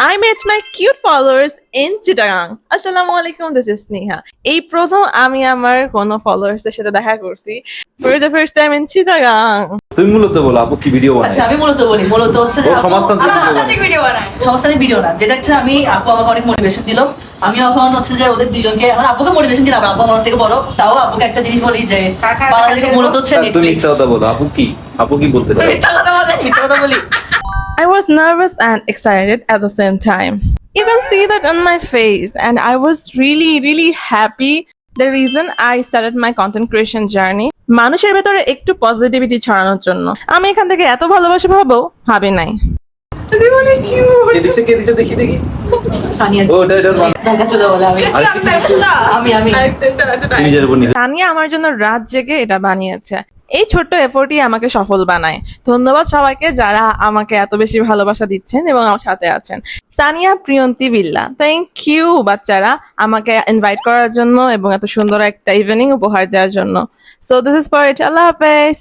I met my cute followers in Chittagong. Assalamu alaikum, this is Sneha. এই প্রথম আমি আমার কোনো followers এর সাথে দেখা করছি for the first time in Chittagong. তুমি মূলত বলো আপু কি ভিডিও বানায়? আচ্ছা আমি মূলত বলি মূলত হচ্ছে যে সমাজতান্ত্রিক ভিডিও বানায় সমাজতান্ত্রিক ভিডিও না যেটা হচ্ছে আমি আপু আমাকে অনেক মোটিভেশন দিল আমি এখন হচ্ছে যে ওদের দুইজনকে আমার আপুকে মোটিভেশন দিলাম আপু আমার থেকে বড় তাও আপুকে একটা জিনিস বলি যে বাংলাদেশে মূলত হচ্ছে তুমি নেটফ্লিক্স মিথ্যা কথা বলো আপু কি বলতে চায়? মিথ্যা কথা বলি I was nervous and excited at the same time. You can see that on my face, and I was really happy. The reason I started my content creation journey, মানুষের ভেতরে একটু পজিটিভিটি ছড়ানোর জন্য। আমি এখান থেকে এত ভালোবাসা ভাবি নাই। কে দিছে দেখি সানিয়া ও এটা দেখা চলে বলে আমি নিজের উপর নিজে তানিয়া আমার জন্য রাত জেগে এটা বানিয়েছে। এই ছোট্ট এফোর্টই আমাকে সফল বানায়। ধন্যবাদ সবাইকে যারা আমাকে এত বেশি ভালোবাসা দিচ্ছেন এবং আমার সাথে আছেন। সানিয়া প্রিয়ন্তী বিল্লা, থ্যাংক ইউ বাচ্চারা আমাকে ইনভাইট করার জন্য এবং এত সুন্দর একটা ইভেনিং উপহার দেওয়ার জন্য। So this is for it, আল্লাহ হাফেজ।